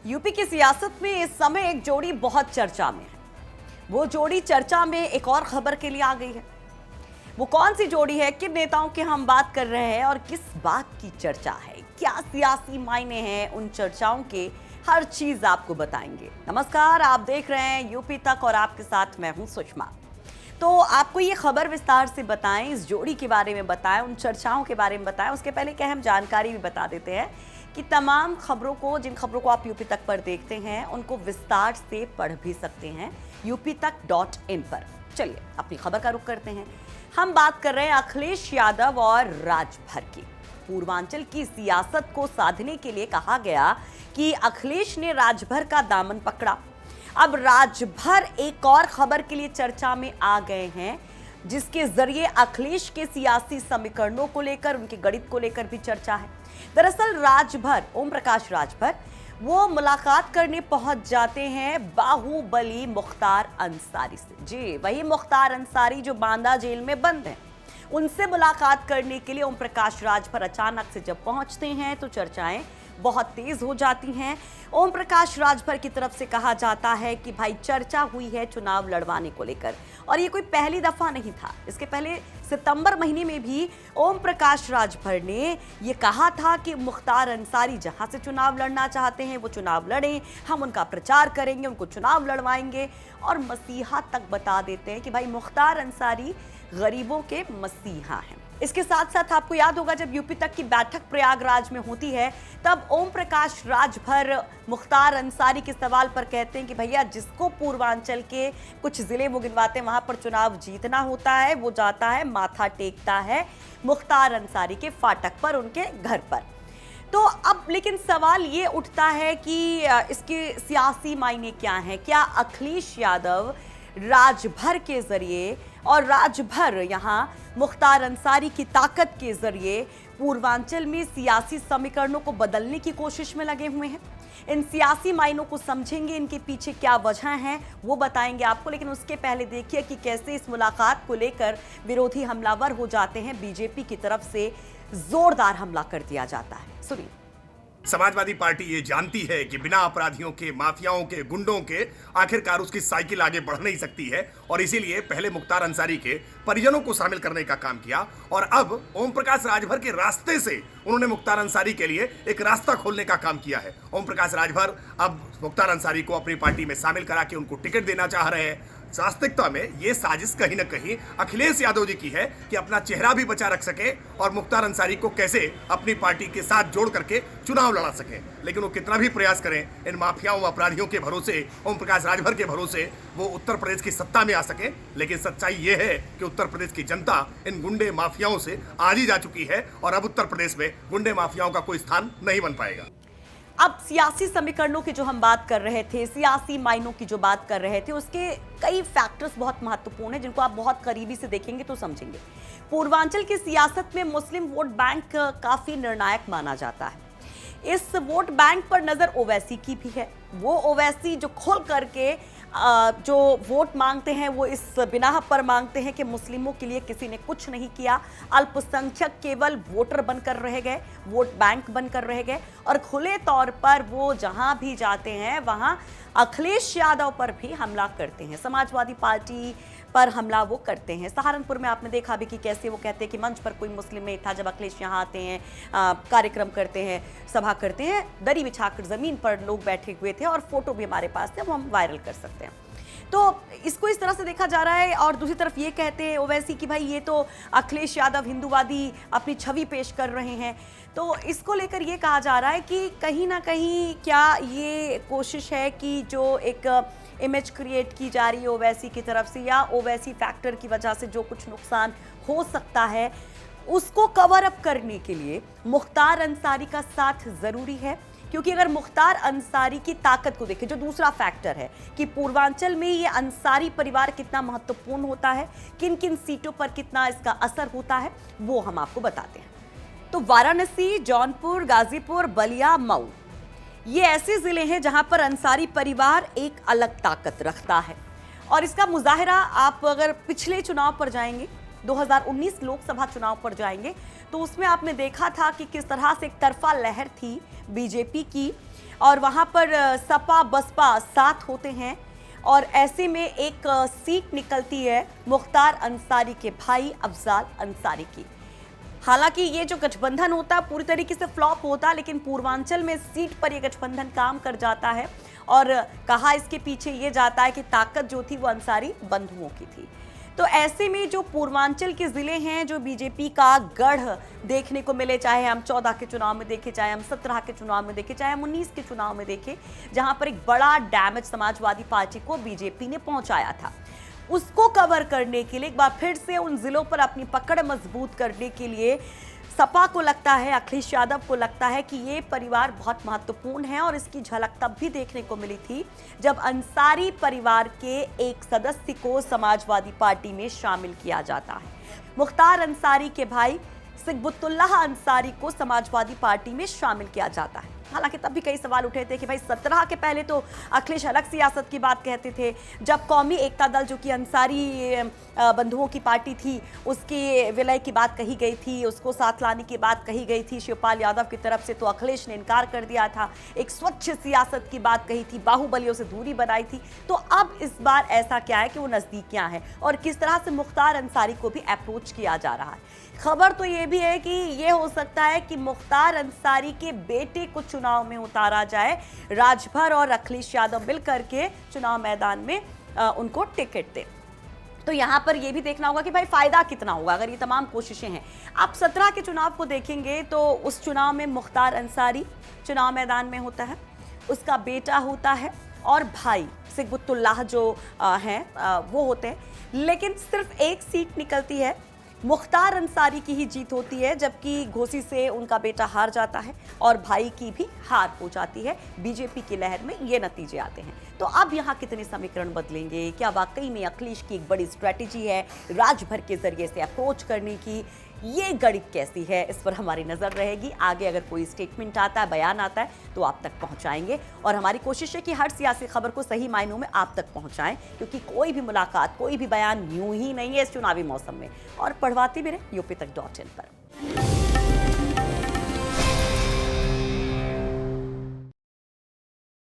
UP की सियासत में इस समय एक जोड़ी बहुत चर्चा में है। वो जोड़ी चर्चा में एक और खबर के लिए आ गई है। वो कौन सी जोड़ी है, किन नेताओं की हम बात कर रहे हैं और किस बात की चर्चा है, क्या सियासी मायने हैं उन चर्चाओं के, हर चीज आपको बताएंगे। नमस्कार, आप देख रहे हैं यूपी तक और आपके साथ मैं हूं सुषमा। तो आपको ये खबर विस्तार से बताएं, इस जोड़ी के बारे में बताएं, उन चर्चाओं के बारे में बताएं। उसके पहले एक अहम जानकारी भी बता देते हैं कि तमाम खबरों को, जिन खबरों को आप यूपी तक पर देखते हैं, उनको विस्तार से पढ़ भी सकते हैं uptak.in पर। चलिए अपनी खबर का रुख करते हैं। हम बात कर रहे हैं अखिलेश यादव और राजभर की। पूर्वांचल की सियासत को साधने के लिए कहा गया कि अखिलेश ने राजभर का दामन पकड़ा। अब राजभर एक और खबर के लिए चर्चा में आ गए हैं, जिसके जरिए अखिलेश के सियासी समीकरणों को लेकर, उनके गणित को लेकर भी चर्चा है। दरअसल राजभर, ओम प्रकाश राजभर, वो मुलाकात करने पहुंच जाते हैं बाहुबली मुख्तार अंसारी से। जी, वही मुख्तार अंसारी जो बांदा जेल में बंद हैं। उनसे मुलाकात करने के लिए ओम प्रकाश राजभर अचानक से जब पहुंचते हैं तो चर्चाएं बहुत तेज हो जाती हैं। ओम प्रकाश राजभर की तरफ से कहा जाता है कि भाई चर्चा हुई है चुनाव लड़वाने को लेकर, और ये कोई पहली दफा नहीं था। इसके पहले सितंबर महीने में भी ओम प्रकाश राजभर ने ये कहा था कि मुख्तार अंसारी जहां से चुनाव लड़ना चाहते हैं वो चुनाव लड़ें, हम उनका प्रचार करेंगे, उनको चुनाव लड़वाएंगे। और मसीहा तक बता देते हैं कि भाई मुख्तार अंसारी गरीबों के मसीहा हैं। इसके साथ साथ आपको याद होगा, जब यूपी तक की बैठक प्रयागराज में होती है तब ओम प्रकाश राजभर मुख्तार अंसारी के सवाल पर कहते हैं कि भैया जिसको पूर्वांचल के कुछ जिले वो गिनवाते हैं वहां पर चुनाव जीतना होता है, वो जाता है, माथा टेकता है मुख्तार अंसारी के फाटक पर, उनके घर पर। तो अब लेकिन सवाल ये उठता है कि इसके सियासी मायने क्या हैं? क्या अखिलेश यादव राजभर के जरिए और राजभर यहाँ मुख्तार अंसारी की ताकत के जरिए पूर्वांचल में सियासी समीकरणों को बदलने की कोशिश में लगे हुए हैं? इन सियासी मायनों को समझेंगे, इनके पीछे क्या वजह हैं वो बताएंगे आपको। लेकिन उसके पहले देखिए कि कैसे इस मुलाकात को लेकर विरोधी हमलावर हो जाते हैं। बीजेपी की तरफ से जोरदार हमला कर दिया जाता है, सुनिए। समाजवादी पार्टी ये जानती है कि बिना अपराधियों के, माफियाओं के, गुंडों के आखिरकार उसकी साइकिल आगे बढ़ नहीं सकती है, और इसीलिए पहले मुख्तार अंसारी के परिजनों को शामिल करने का काम किया, और अब ओम प्रकाश राजभर के रास्ते से उन्होंने मुख्तार अंसारी के लिए एक रास्ता खोलने का काम किया है। ओम प्रकाश राजभर अब मुख्तार अंसारी को अपनी पार्टी में शामिल करा के उनको टिकट देना चाह रहे हैं। वास्तविकता में ये साजिश कहीं ना कहीं अखिलेश यादव जी की है कि अपना चेहरा भी बचा रख सके और मुख्तार अंसारी को कैसे अपनी पार्टी के साथ जोड़ करके चुनाव लड़ा सके। लेकिन वो कितना भी प्रयास करें, इन माफियाओं अपराधियों के भरोसे, ओम प्रकाश राजभर के भरोसे वो उत्तर प्रदेश की सत्ता में आ सके। लेकिन सच्चाई ये है कि उत्तर प्रदेश की जनता इन गुंडे माफियाओं से आज ही जा चुकी है, और अब उत्तर प्रदेश में गुंडे माफियाओं का कोई स्थान नहीं बन पाएगा। अब सियासी समीकरणों की जो हम बात कर रहे थे, सियासी मायनों की जो बात कर रहे थे, उसके कई फैक्टर्स बहुत महत्वपूर्ण हैं जिनको आप बहुत करीबी से देखेंगे तो समझेंगे। पूर्वांचल की सियासत में मुस्लिम वोट बैंक काफी निर्णायक माना जाता है। इस वोट बैंक पर नजर ओवैसी की भी है। वो ओवैसी जो खोल करके जो वोट मांगते हैं वो इस बिना पर मांगते हैं कि मुस्लिमों के लिए किसी ने कुछ नहीं किया, अल्पसंख्यक केवल वोटर बनकर रह गए, वोट बैंक बनकर रह गए, और खुले तौर पर वो जहां भी जाते हैं वहां अखिलेश यादव पर भी हमला करते हैं, समाजवादी पार्टी पर हमला वो करते हैं। सहारनपुर में आपने देखा भी कि कैसे वो कहते हैं कि मंच पर कोई मुस्लिम नहीं था। जब अखिलेश यहाँ आते हैं, कार्यक्रम करते हैं, सभा करते हैं, दरी बिछाकर जमीन पर लोग बैठे हुए थे, और फोटो भी हमारे पास है, वो हम वायरल कर सकते हैं। तो इसको इस तरह से देखा जा रहा है। और दूसरी तरफ ये कहते हैं ओवैसी कि भाई ये तो अखिलेश यादव हिंदूवादी अपनी छवि पेश कर रहे हैं। तो इसको लेकर ये कहा जा रहा है कि कहीं ना कहीं क्या ये कोशिश है कि जो एक इमेज क्रिएट की जा रही है ओवैसी की तरफ से, या ओवैसी फैक्टर की वजह से जो कुछ नुकसान हो सकता है उसको कवर अप करने के लिए मुख्तार अंसारी का साथ जरूरी है। क्योंकि अगर मुख्तार अंसारी की ताकत को देखें, जो दूसरा फैक्टर है कि पूर्वांचल में ये अंसारी परिवार कितना महत्वपूर्ण होता है, किन किन सीटों पर कितना इसका असर होता है, वो हम आपको बताते हैं। तो वाराणसी, जौनपुर, गाजीपुर, बलिया, मऊ, ये ऐसे जिले हैं जहां पर अंसारी परिवार एक अलग ताकत रखता है। और इसका मुजाहिरा आप अगर पिछले चुनाव पर जाएंगे, 2019 लोकसभा चुनाव पर जाएंगे, तो उसमें आपने देखा था कि किस तरह से एक तरफा लहर थी बीजेपी की और वहां पर सपा बसपा साथ होते हैं और ऐसे में एक सीट निकलती है मुख्तार अंसारी के भाई अफजाल अंसारी की। हालांकि ये जो गठबंधन होता है पूरी तरीके से फ्लॉप होता, लेकिन पूर्वांचल में सीट पर ये गठबंधन काम कर जाता है और कहा इसके पीछे ये जाता है कि ताकत जो थी वो अंसारी बंधुओं की थी। तो ऐसे में जो पूर्वांचल के जिले हैं जो बीजेपी का गढ़ देखने को मिले, चाहे हम 14 के चुनाव में देखें, चाहे हम 17 के चुनाव में देखें, चाहे हम 19 के चुनाव में देखें, जहां पर एक बड़ा डैमेज समाजवादी पार्टी को बीजेपी ने पहुंचाया था, उसको कवर करने के लिए एक बार फिर से उन जिलों पर अपनी पकड़ मजबूत करने के लिए सपा को लगता है, अखिलेश यादव को लगता है कि ये परिवार बहुत महत्वपूर्ण है। और इसकी झलक तब भी देखने को मिली थी जब अंसारी परिवार के एक सदस्य को समाजवादी पार्टी में शामिल किया जाता है। मुख्तार अंसारी के भाई सिकबतुल्लाह अंसारी को समाजवादी पार्टी में शामिल किया जाता है। हालांकि तब भी कई सवाल उठे थे कि भाई 17 के पहले तो अखिलेश अलग सियासत की बात कहते थे, जब कौमी एकता दल जो कि अंसारी बंधुओं की पार्टी थी उसकी विलय की बात कही गई थी, उसको साथ लाने की बात कही गई थी शिवपाल यादव की तरफ से, तो अखिलेश ने इनकार कर दिया था। एक स्वच्छ सियासत की बात कही थी, बाहुबलियों से दूरी बनाई थी। तो अब इस बार ऐसा क्या है कि वो नजदीकियां हैं और किस तरह से मुख्तार अंसारी को भी अप्रोच किया जा रहा है। खबर तो ये भी है कि ये हो सकता है कि मुख्तार अंसारी के बेटे को चुनाव में उतारा जाए, राजभर और अखिलेश यादव मिलकर के चुनाव मैदान में उनको टिकट दे। तो यहाँ पर यह भी देखना होगा कि भाई फायदा कितना होगा अगर ये तमाम कोशिशें हैं। आप 17 के चुनाव को देखेंगे तो उस चुनाव में मुख्तार अंसारी चुनाव मैदान में होता है, उसका बेटा होता है और भाई सिकबतुल्लाह जो हैं वो होते हैं, लेकिन सिर्फ एक सीट निकलती है, मुख्तार अंसारी की ही जीत होती है, जबकि घोसी से उनका बेटा हार जाता है और भाई की भी हार हो जाती है। बीजेपी की लहर में ये नतीजे आते हैं। तो अब यहाँ कितने समीकरण बदलेंगे? क्या वाकई में अखिलेश की एक बड़ी स्ट्रेटेजी है राजभर के जरिए से अप्रोच करने की? ये गणित कैसी है, इस पर हमारी नजर रहेगी। आगे अगर कोई स्टेटमेंट आता है, बयान आता है तो आप तक पहुंचाएंगे और हमारी कोशिश है कि हर सियासी खबर को सही मायनों में आप तक पहुंचाएं, क्योंकि कोई भी मुलाकात, कोई भी बयान यूं ही नहीं है इस चुनावी मौसम में। और पढ़वाती भी रहे UP तक.in पर।